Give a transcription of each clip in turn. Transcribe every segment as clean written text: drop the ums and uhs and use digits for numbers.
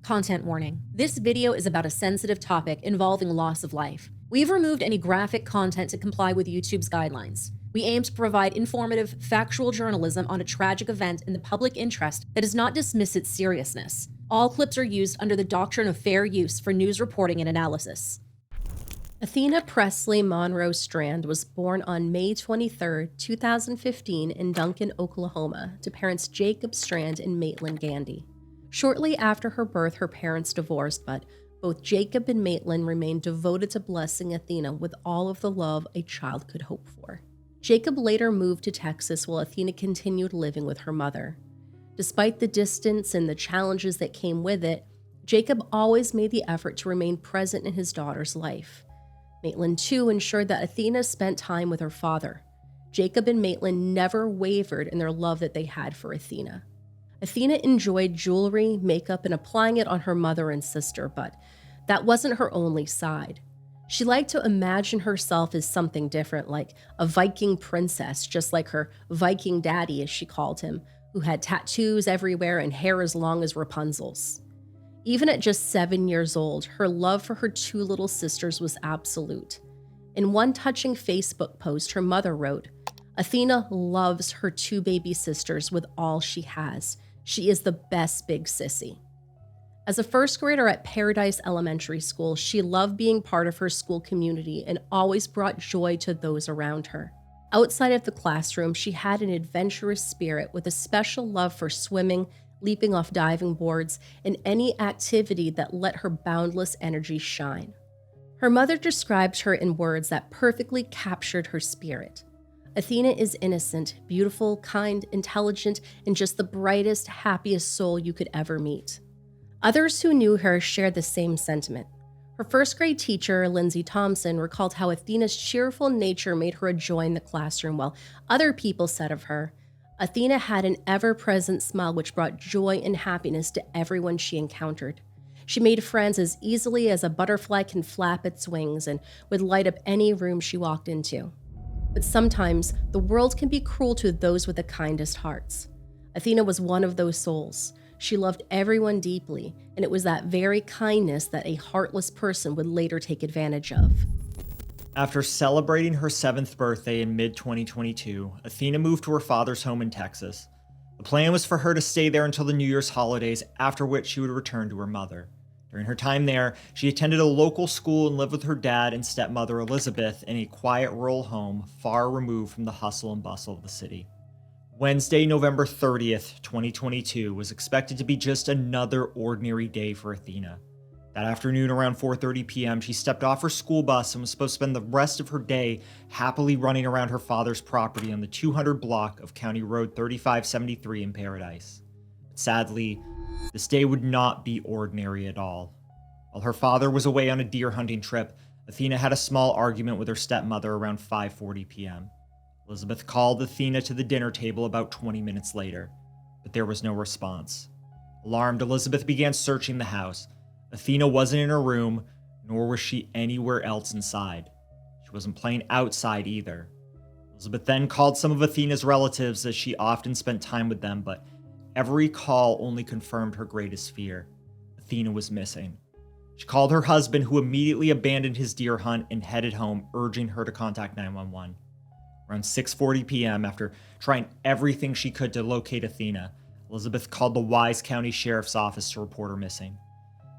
Content warning. This video is about a sensitive topic involving loss of life. We've removed any graphic content to comply with YouTube's guidelines. We aim to provide informative, factual journalism on a tragic event in the public interest that does not dismiss its seriousness. All clips are used under the doctrine of fair use for news reporting and analysis. Athena Presley Monroe Strand was born on May 23, 2015 in Duncan, Oklahoma, to parents Jacob Strand and Maitland Gandy. Shortly after her birth, her parents divorced, but both Jacob and Maitland remained devoted to blessing Athena with all of the love a child could hope for. Jacob later moved to Texas while Athena continued living with her mother. Despite the distance and the challenges that came with it, Jacob always made the effort to remain present in his daughter's life. Maitland, too, ensured that Athena spent time with her father. Jacob and Maitland never wavered in their love that they had for Athena. Athena enjoyed jewelry, makeup, and applying it on her mother and sister, but that wasn't her only side. She liked to imagine herself as something different, like a Viking princess, just like her Viking daddy, as she called him, who had tattoos everywhere and hair as long as Rapunzel's. Even at just 7 years old, her love for her two little sisters was absolute. In one touching Facebook post, her mother wrote, "Athena loves her two baby sisters with all she has. She is the best big sissy." As a first grader at Paradise Elementary School, she loved being part of her school community and always brought joy to those around her. Outside of the classroom, she had an adventurous spirit with a special love for swimming, leaping off diving boards, and any activity that let her boundless energy shine. Her mother described her in words that perfectly captured her spirit. Athena is innocent, beautiful, kind, intelligent, and just the brightest, happiest soul you could ever meet. Others who knew her shared the same sentiment. Her first grade teacher, Lindsay Thompson, recalled how Athena's cheerful nature made her a joy in the classroom, while other people said of her, "Athena had an ever-present smile which brought joy and happiness to everyone she encountered. She made friends as easily as a butterfly can flap its wings and would light up any room she walked into." But sometimes, the world can be cruel to those with the kindest hearts. Athena was one of those souls. She loved everyone deeply, and it was that very kindness that a heartless person would later take advantage of. After celebrating her 7th birthday in mid-2022, Athena moved to her father's home in Texas. The plan was for her to stay there until the New Year's holidays, after which she would return to her mother. During her time there, she attended a local school and lived with her dad and stepmother Elizabeth in a quiet rural home far removed from the hustle and bustle of the city. Wednesday, November 30th, 2022 was expected to be just another ordinary day for Athena. That afternoon around 4:30 p.m., she stepped off her school bus and was supposed to spend the rest of her day happily running around her father's property on the 200 block of County Road 3573 in Paradise. But sadly, this day would not be ordinary at all. While her father was away on a deer hunting trip, Athena had a small argument with her stepmother around 5:40 p.m. Elizabeth called Athena to the dinner table about 20 minutes later, but there was no response. Alarmed, Elizabeth began searching the house. Athena wasn't in her room, nor was she anywhere else inside. She wasn't playing outside either. Elizabeth then called some of Athena's relatives, as she often spent time with them, but every call only confirmed her greatest fear. Athena was missing. She called her husband, who immediately abandoned his deer hunt and headed home, urging her to contact 911. Around 6:40 p.m., after trying everything she could to locate Athena, Elizabeth called the Wise County Sheriff's Office to report her missing.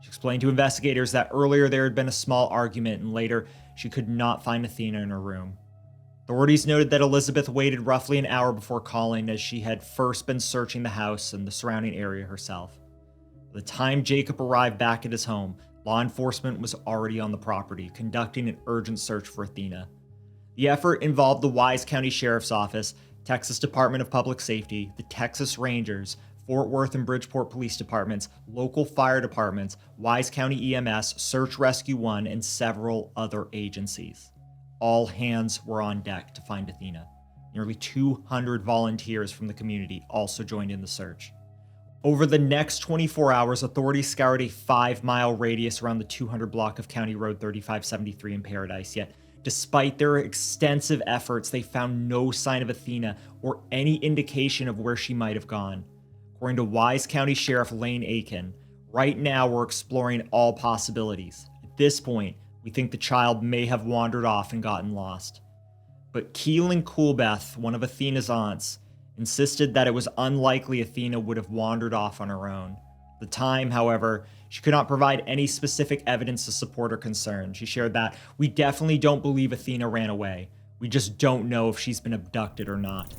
She explained to investigators that earlier there had been a small argument and later she could not find Athena in her room. Authorities noted that Elizabeth waited roughly an hour before calling, as she had first been searching the house and the surrounding area herself. By the time Jacob arrived back at his home, law enforcement was already on the property, conducting an urgent search for Athena. The effort involved the Wise County Sheriff's Office, Texas Department of Public Safety, the Texas Rangers, Fort Worth and Bridgeport Police Departments, local fire departments, Wise County EMS, Search Rescue 1, and several other agencies. All hands were on deck to find Athena. Nearly 200 volunteers from the community also joined in the search. Over the next 24 hours, authorities scoured a 5-mile radius around the 200 block of County Road 3573 in Paradise, yet despite their extensive efforts, they found no sign of Athena or any indication of where she might have gone. According to Wise County Sheriff Lane Aiken, Right now, we're exploring all possibilities. At this point, we think the child may have wandered off and gotten lost. But Keelan Coolbeth, one of Athena's aunts, insisted that it was unlikely Athena would have wandered off on her own. At the time, however, she could not provide any specific evidence to support her concern. She shared that, "We definitely don't believe Athena ran away. We just don't know if she's been abducted or not."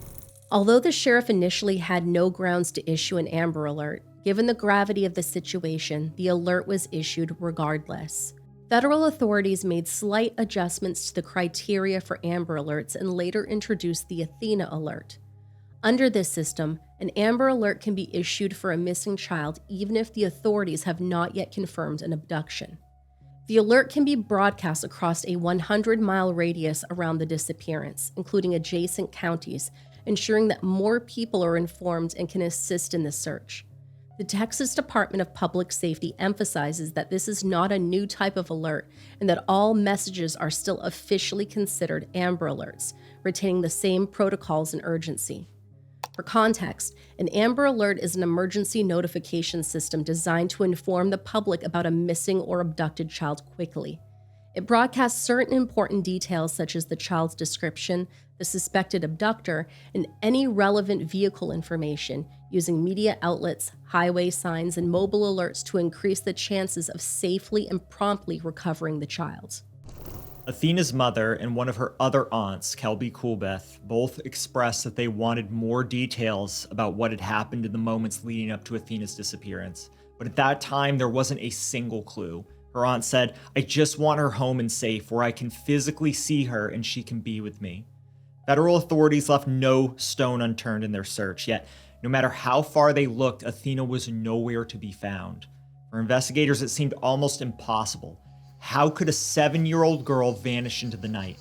Although the sheriff initially had no grounds to issue an Amber Alert, given the gravity of the situation, the alert was issued regardless. Federal authorities made slight adjustments to the criteria for Amber Alerts and later introduced the Athena Alert. Under this system, an Amber Alert can be issued for a missing child even if the authorities have not yet confirmed an abduction. The alert can be broadcast across a 100-mile radius around the disappearance, including adjacent counties, ensuring that more people are informed and can assist in the search. The Texas Department of Public Safety emphasizes that this is not a new type of alert and that all messages are still officially considered Amber Alerts, retaining the same protocols and urgency. For context, an Amber Alert is an emergency notification system designed to inform the public about a missing or abducted child quickly. It broadcasts certain important details such as the child's description, the suspected abductor, and any relevant vehicle information, using media outlets, highway signs, and mobile alerts to increase the chances of safely and promptly recovering the child. Athena's mother and one of her other aunts, Kelby Coolbeth, both expressed that they wanted more details about what had happened in the moments leading up to Athena's disappearance. But at that time, there wasn't a single clue. Her aunt said, "I just want her home and safe, where I can physically see her and she can be with me." Federal authorities left no stone unturned in their search, yet no matter how far they looked, Athena was nowhere to be found. For investigators, it seemed almost impossible. How could a 7-year-old girl vanish into the night?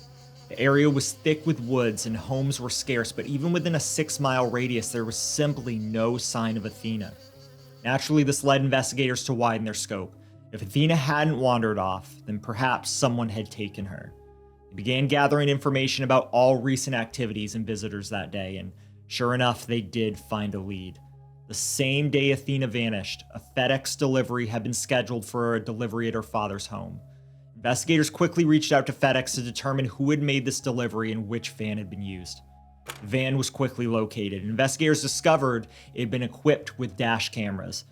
The area was thick with woods and homes were scarce, but even within a 6-mile radius, there was simply no sign of Athena. Naturally, this led investigators to widen their scope. If Athena hadn't wandered off, then perhaps someone had taken her. They began gathering information about all recent activities and visitors that day, and sure enough, they did find a lead. The same day Athena vanished, a FedEx delivery had been scheduled for a delivery at her father's home. Investigators quickly reached out to FedEx to determine who had made this delivery and which van had been used. The van was quickly located. Investigators discovered it had been equipped with dash cameras.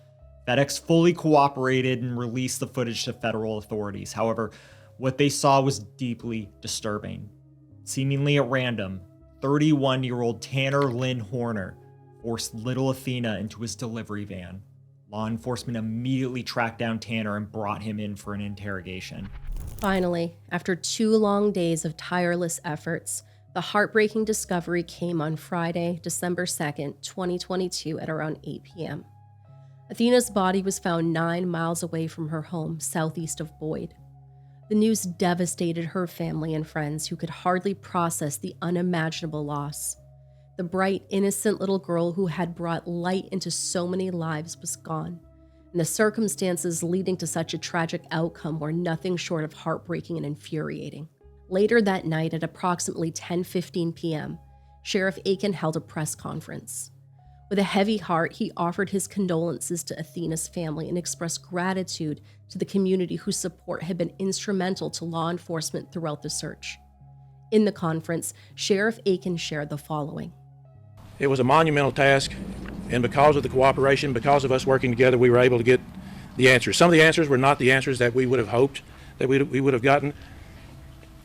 FedEx fully cooperated and released the footage to federal authorities. However, what they saw was deeply disturbing. Seemingly at random, 31-year-old Tanner Lynn Horner forced little Athena into his delivery van. Law enforcement immediately tracked down Tanner and brought him in for an interrogation. Finally, after 2 long days of tireless efforts, the heartbreaking discovery came on Friday, December 2nd, 2022 at around 8 p.m. Athena's body was found 9 miles away from her home, southeast of Boyd. The news devastated her family and friends, who could hardly process the unimaginable loss. The bright, innocent little girl who had brought light into so many lives was gone, and the circumstances leading to such a tragic outcome were nothing short of heartbreaking and infuriating. Later that night at approximately 10:15 p.m., Sheriff Aiken held a press conference. With a heavy heart, he offered his condolences to Athena's family and expressed gratitude to the community whose support had been instrumental to law enforcement throughout the search. In the conference, Sheriff Aiken shared the following. It was a monumental task, and because of the cooperation, because of us working together, we were able to get the answers. Some of the answers were not the answers that we would have hoped that we would have gotten,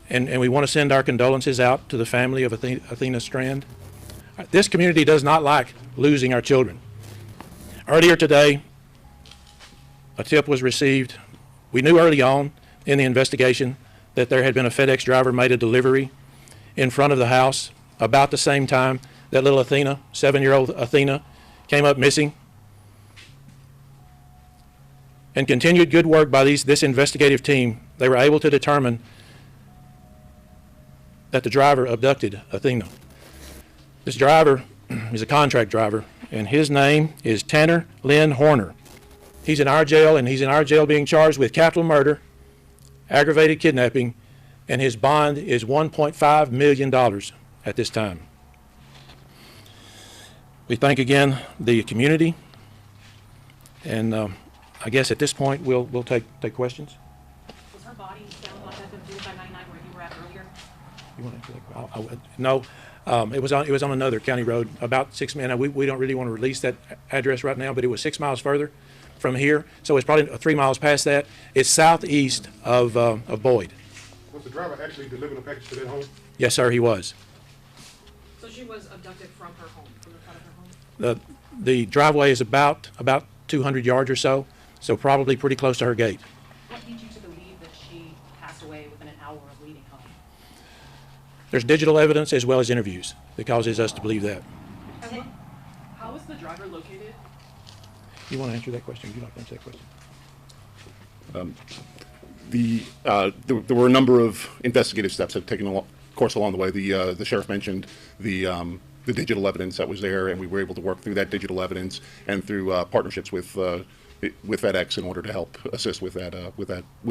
and we want to send our condolences out to the family of Athena Strand. This community does not like losing our children. Earlier today, a tip was received. We knew early on in the investigation that there had been a FedEx driver made a delivery in front of the house about the same time that little Athena, 7-year-old Athena, came up missing. And continued good work by this investigative team, they were able to determine that the driver abducted Athena. This driver is a contract driver, and his name is Tanner Lynn Horner. He's in our jail, and he's in our jail being charged with capital murder, aggravated kidnapping, and his bond is $1.5 million at this time. We thank again the community, and I guess at this point, we'll take questions. Was her body found on F-5599 where you were at earlier? You want to answer that? No, it was on another county road, about 6 miles. We don't really want to release that address right now, but it was 6 miles further from here, so it's probably 3 miles past that. It's southeast of Boyd. Was the driver actually delivering a package to that home? Yes, sir, he was. So she was abducted from her home, from the front of her home? The driveway is about 200 yards or so probably pretty close to her gate. What leads you to believe that she passed away within an hour of leaving home? There's digital evidence as well as interviews that causes us to believe that. And how was the driver located? You want to answer that question? Would you like to answer that question? There were a number of investigative steps that have taken course along the way. The sheriff mentioned the digital evidence that was there, and we were able to work through that digital evidence and through partnerships with FedEx in order to help assist with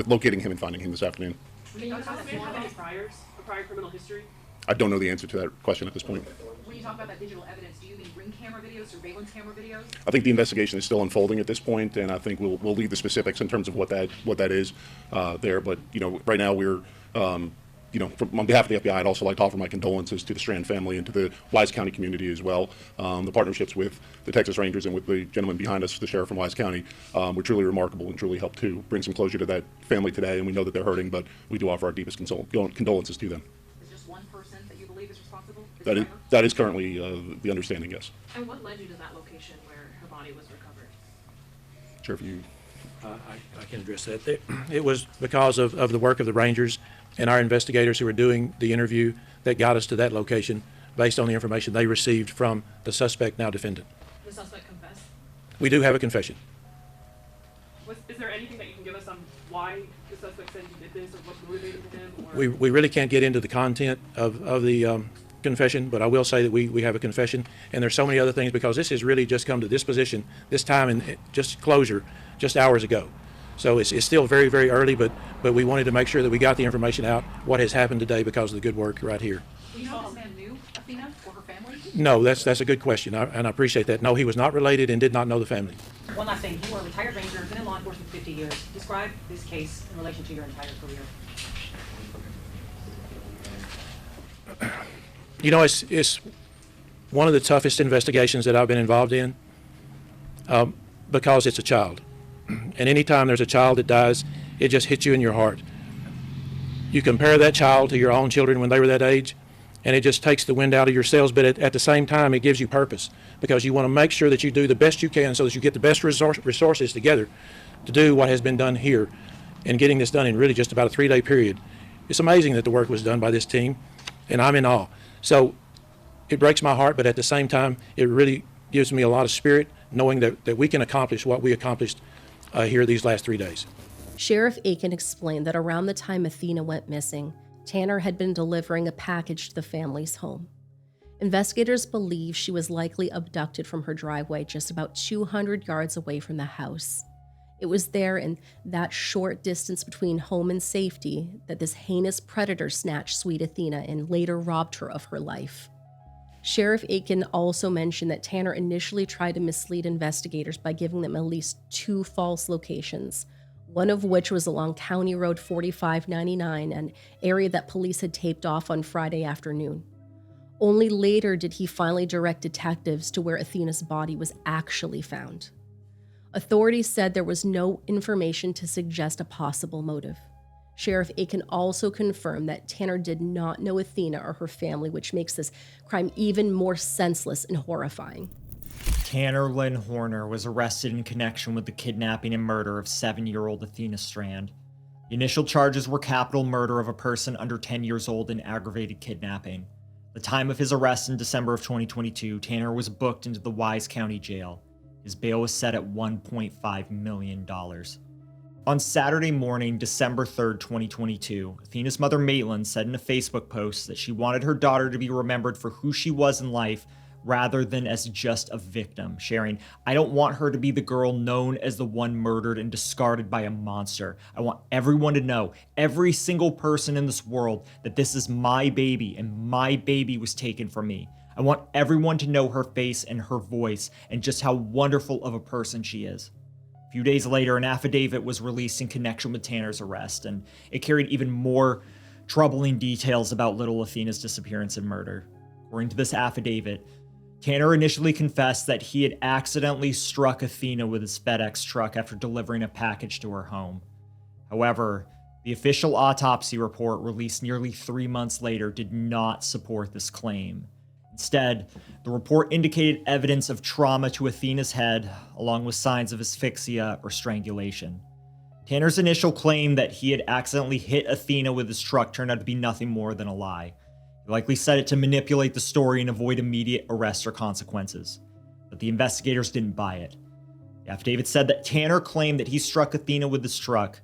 locating him and finding him this afternoon. Can you talk about any prior criminal history? I don't know the answer to that question at this point. When you talk about that digital evidence, do you mean ring camera videos, surveillance camera videos? I think the investigation is still unfolding at this point, and I think we'll leave the specifics in terms of what that is there. But right now we're on behalf of the FBI, I'd also like to offer my condolences to the Strand family and to the Wise County community as well. The partnerships with the Texas Rangers and with the gentleman behind us, the sheriff from Wise County, were truly remarkable and truly helped to bring some closure to that family today. And we know that they're hurting, but we do offer our deepest condolences to them. Is just one person that you believe is responsible? That is currently the understanding, yes. And what led you to that location where her body was recovered? Sheriff, you. I can address that. It was because of the work of the Rangers and our investigators who were doing the interview that got us to that location based on the information they received from the suspect, now defendant. The suspect confessed? We do have a confession. Is there anything that you can give us on why the suspect said he did this, or what motivated him? Or? We really can't get into the content of the confession, but I will say that we have a confession, and there's so many other things because this has really just come to this position, this time, and just closure just hours ago. So it's still very, very early, but we wanted to make sure that we got the information out, what has happened today because of the good work right here. Do you know if this man knew Athena or her family? No, that's a good question, and I appreciate that. No, he was not related and did not know the family. One last thing. You are a retired ranger, been in law enforcement 50 years. Describe this case in relation to your entire career. It's one of the toughest investigations that I've been involved in because it's a child. And anytime there's a child that dies, it just hits you in your heart. You compare that child to your own children when they were that age, and it just takes the wind out of your sails, but at the same time, it gives you purpose because you want to make sure that you do the best you can so that you get the best resources together to do what has been done here and getting this done in really just about a 3-day period. It's amazing that the work was done by this team, and I'm in awe. So it breaks my heart, but at the same time, it really gives me a lot of spirit knowing that we can accomplish what we accomplished here these last 3 days. Sheriff Aiken explained that around the time Athena went missing, Tanner had been delivering a package to the family's home. Investigators believe she was likely abducted from her driveway just about 200 yards away from the house. It was there in that short distance between home and safety that this heinous predator snatched sweet Athena and later robbed her of her life. Sheriff Aiken also mentioned that Tanner initially tried to mislead investigators by giving them at least 2 false locations, one of which was along County Road 4599, an area that police had taped off on Friday afternoon. Only later did he finally direct detectives to where Athena's body was actually found. Authorities said there was no information to suggest a possible motive. Sheriff Aiken also confirmed that Tanner did not know Athena or her family, which makes this crime even more senseless and horrifying. Tanner Lynn Horner was arrested in connection with the kidnapping and murder of 7-year-old Athena Strand. The initial charges were capital murder of a person under 10 years old and aggravated kidnapping. At the time of his arrest in December of 2022, Tanner was booked into the Wise County Jail. His bail was set at $1.5 million. On Saturday morning, December 3rd, 2022, Athena's mother Maitland said in a Facebook post that she wanted her daughter to be remembered for who she was in life rather than as just a victim, sharing, "I don't want her to be the girl known as the one murdered and discarded by a monster. I want everyone to know, every single person in this world, that this is my baby and my baby was taken from me. I want everyone to know her face and her voice and just how wonderful of a person she is." A few days later, an affidavit was released in connection with Tanner's arrest, and it carried even more troubling details about little Athena's disappearance and murder. According to this affidavit, Tanner initially confessed that he had accidentally struck Athena with his FedEx truck after delivering a package to her home. However, the official autopsy report released nearly 3 months later did not support this claim. Instead, the report indicated evidence of trauma to Athena's head, along with signs of asphyxia or strangulation. Tanner's initial claim that he had accidentally hit Athena with his truck turned out to be nothing more than a lie. He likely said it to manipulate the story and avoid immediate arrest or consequences. But the investigators didn't buy it. The affidavit said that Tanner claimed that he struck Athena with his truck,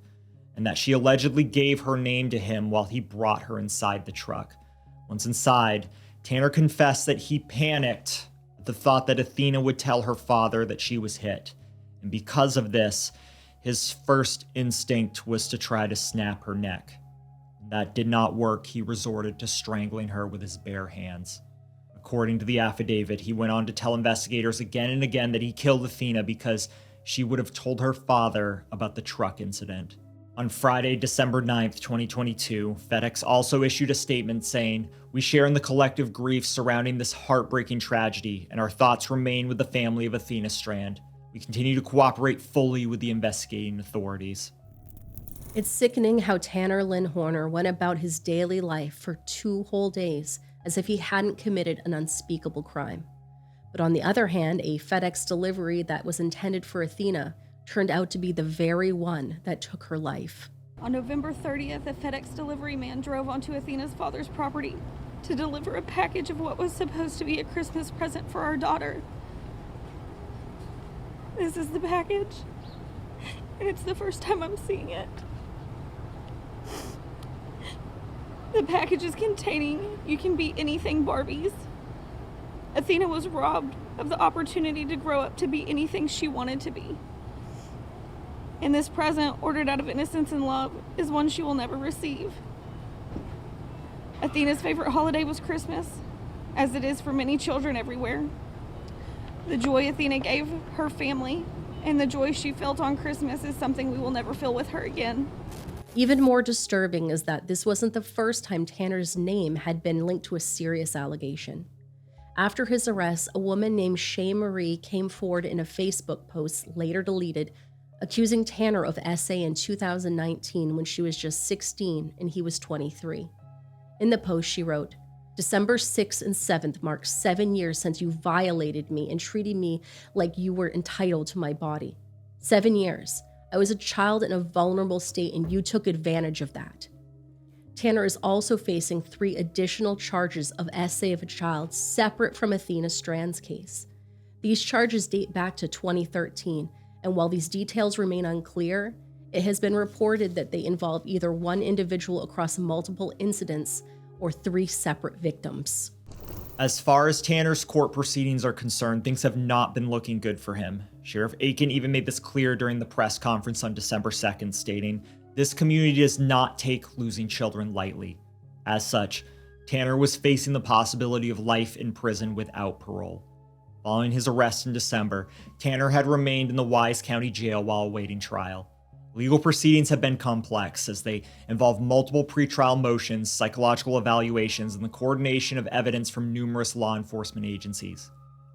and that she allegedly gave her name to him while he brought her inside the truck. Once inside, Tanner confessed that he panicked at the thought that Athena would tell her father that she was hit. And because of this, his first instinct was to try to snap her neck. That did not work. He resorted to strangling her with his bare hands. According to the affidavit, he went on to tell investigators again and again that he killed Athena because she would have told her father about the truck incident. On Friday, December 9th, 2022, FedEx also issued a statement saying, "We share in the collective grief surrounding this heartbreaking tragedy, and our thoughts remain with the family of Athena Strand. We continue to cooperate fully with the investigating authorities." It's sickening how Tanner Lynn Horner went about his daily life for 2 whole days as if he hadn't committed an unspeakable crime. But on the other hand, a FedEx delivery that was intended for Athena turned out to be the very one that took her life. On November 30th, a FedEx delivery man drove onto Athena's father's property to deliver a package of what was supposed to be a Christmas present for our daughter. This is the package, and it's the first time I'm seeing it. The package is containing "You Can Be Anything" Barbies. Athena was robbed of the opportunity to grow up to be anything she wanted to be. And this present, ordered out of innocence and love, is one she will never receive. Athena's favorite holiday was Christmas, as it is for many children everywhere. The joy Athena gave her family and the joy she felt on Christmas is something we will never feel with her again. Even more disturbing is that this wasn't the first time Tanner's name had been linked to a serious allegation. After his arrest, a woman named Shay Marie came forward in a Facebook post, later deleted, accusing Tanner of SA in 2019 when she was just 16 and he was 23. In the post, she wrote, "December 6th and 7th marks 7 years since you violated me and treated me like you were entitled to my body. 7 years. I was a child in a vulnerable state and you took advantage of that." Tanner is also facing 3 additional charges of SA of a child separate from Athena Strand's case. These charges date back to 2013, and while these details remain unclear, it has been reported that they involve either one individual across multiple incidents or 3 separate victims. As far as Tanner's court proceedings are concerned, things have not been looking good for him. Sheriff Aiken even made this clear during the press conference on December 2nd, stating, "This community does not take losing children lightly." As such, Tanner was facing the possibility of life in prison without parole. Following his arrest in December, Tanner had remained in the Wise County Jail while awaiting trial. Legal proceedings have been complex as they involve multiple pretrial motions, psychological evaluations, and the coordination of evidence from numerous law enforcement agencies.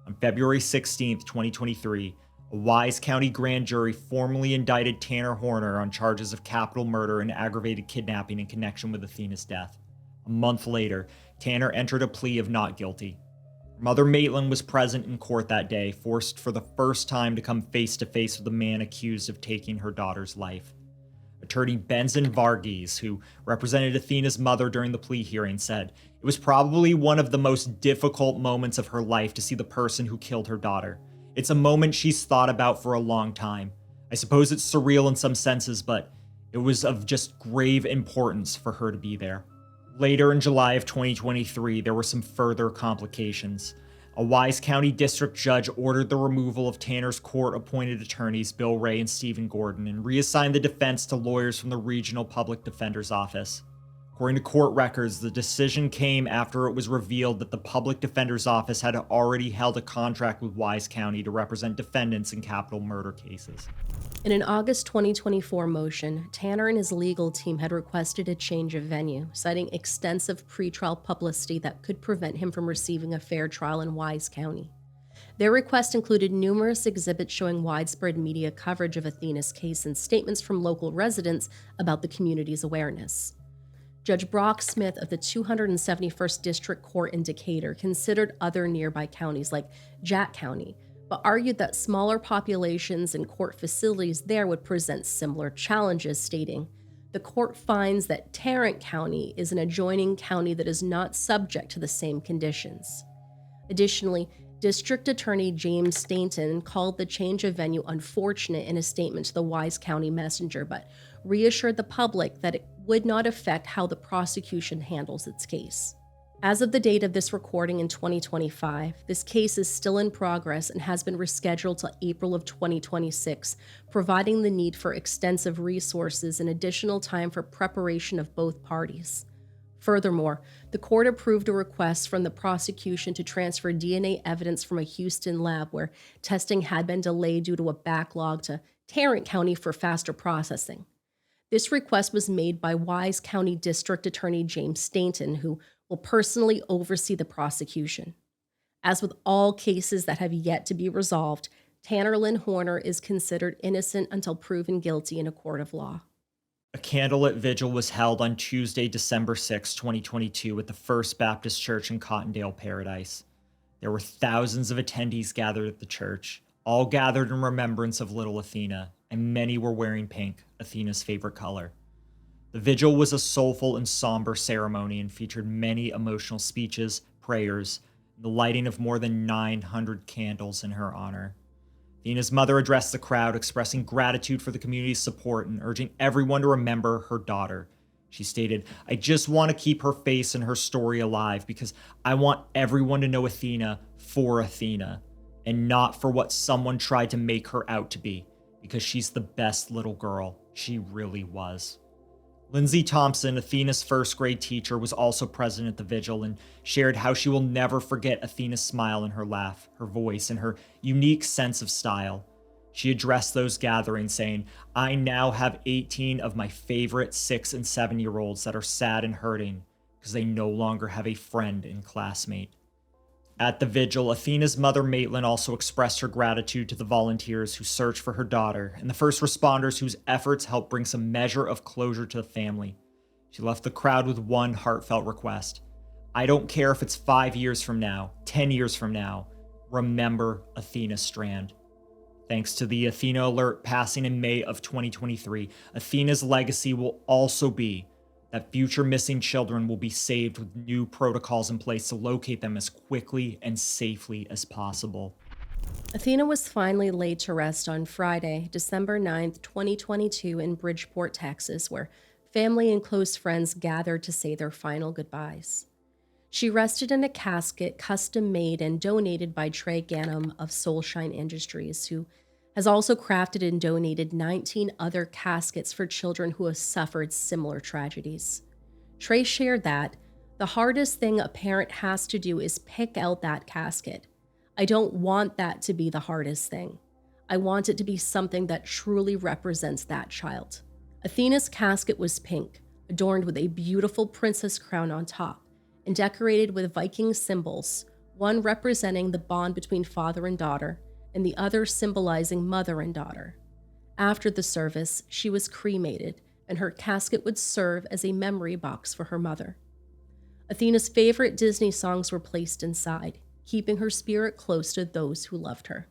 On February 16th, 2023, a Wise County grand jury formally indicted Tanner Horner on charges of capital murder and aggravated kidnapping in connection with Athena's death. A month later, Tanner entered a plea of not guilty. Her mother Maitland was present in court that day, forced for the first time to come face to face with the man accused of taking her daughter's life. Attorney Benson Varghese, who represented Athena's mother during the plea hearing, said, "It was probably one of the most difficult moments of her life to see the person who killed her daughter. It's a moment she's thought about for a long time. I suppose it's surreal in some senses, but it was of just grave importance for her to be there." Later in July of 2023, there were some further complications. A Wise County District Judge ordered the removal of Tanner's court-appointed attorneys Bill Ray and Stephen Gordon and reassigned the defense to lawyers from the Regional Public Defender's Office. According to court records, the decision came after it was revealed that the public defender's office had already held a contract with Wise County to represent defendants in capital murder cases. In an August 2024 motion, Tanner and his legal team had requested a change of venue, citing extensive pretrial publicity that could prevent him from receiving a fair trial in Wise County. Their request included numerous exhibits showing widespread media coverage of Athena's case and statements from local residents about the community's awareness. Judge Brock Smith of the 271st District Court in Decatur considered other nearby counties like Jack County, but argued that smaller populations and court facilities there would present similar challenges, stating, "The court finds that Tarrant County is an adjoining county that is not subject to the same conditions." Additionally, District Attorney James Stainton called the change of venue unfortunate in a statement to the Wise County Messenger, but reassured the public that it would not affect how the prosecution handles its case. As of the date of this recording in 2025, this case is still in progress and has been rescheduled to April of 2026, providing the need for extensive resources and additional time for preparation of both parties. Furthermore, the court approved a request from the prosecution to transfer DNA evidence from a Houston lab where testing had been delayed due to a backlog to Tarrant County for faster processing. This request was made by Wise County District Attorney James Stainton, who will personally oversee the prosecution. As with all cases that have yet to be resolved, Tanner Lynn Horner is considered innocent until proven guilty in a court of law. A candlelit vigil was held on Tuesday, December 6, 2022 at the First Baptist Church in Cottondale Paradise. There were thousands of attendees gathered at the church, all gathered in remembrance of little Athena, and many were wearing pink, Athena's favorite color. The vigil was a soulful and somber ceremony and featured many emotional speeches, prayers, and the lighting of more than 900 candles in her honor. Athena's mother addressed the crowd, expressing gratitude for the community's support and urging everyone to remember her daughter. She stated, "I just want to keep her face and her story alive because I want everyone to know Athena for Athena and not for what someone tried to make her out to be, because she's the best little girl she really was." Lindsay Thompson, Athena's first grade teacher, was also present at the vigil and shared how she will never forget Athena's smile and her laugh, her voice, and her unique sense of style. She addressed those gatherings saying, "I now have 18 of my favorite 6 and 7-year-olds that are sad and hurting because they no longer have a friend and classmate." At the vigil, Athena's mother, Maitland, also expressed her gratitude to the volunteers who searched for her daughter and the first responders whose efforts helped bring some measure of closure to the family. She left the crowd with one heartfelt request. "I don't care if it's 5 years from now, 10 years from now, remember Athena Strand." Thanks to the Athena alert passing in May of 2023, Athena's legacy will also be that future missing children will be saved with new protocols in place to locate them as quickly and safely as possible. Athena was finally laid to rest on Friday, December 9th, 2022 in Bridgeport, Texas, where family and close friends gathered to say their final goodbyes. She rested in a casket custom made and donated by Trey Ganem of Soulshine Industries, who has also crafted and donated 19 other caskets for children who have suffered similar tragedies. Trey shared that, "The hardest thing a parent has to do is pick out that casket. I don't want that to be the hardest thing. I want it to be something that truly represents that child." Athena's casket was pink, adorned with a beautiful princess crown on top, and decorated with Viking symbols, one representing the bond between father and daughter, and the other symbolizing mother and daughter. After the service, she was cremated, and her casket would serve as a memory box for her mother. Athena's favorite Disney songs were placed inside, keeping her spirit close to those who loved her.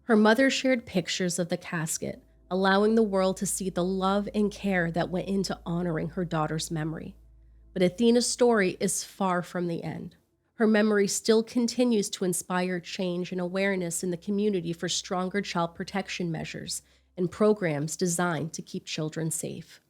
Her mother shared pictures of the casket, allowing the world to see the love and care that went into honoring her daughter's memory. But Athena's story is far from the end. Her memory still continues to inspire change and awareness in the community for stronger child protection measures and programs designed to keep children safe.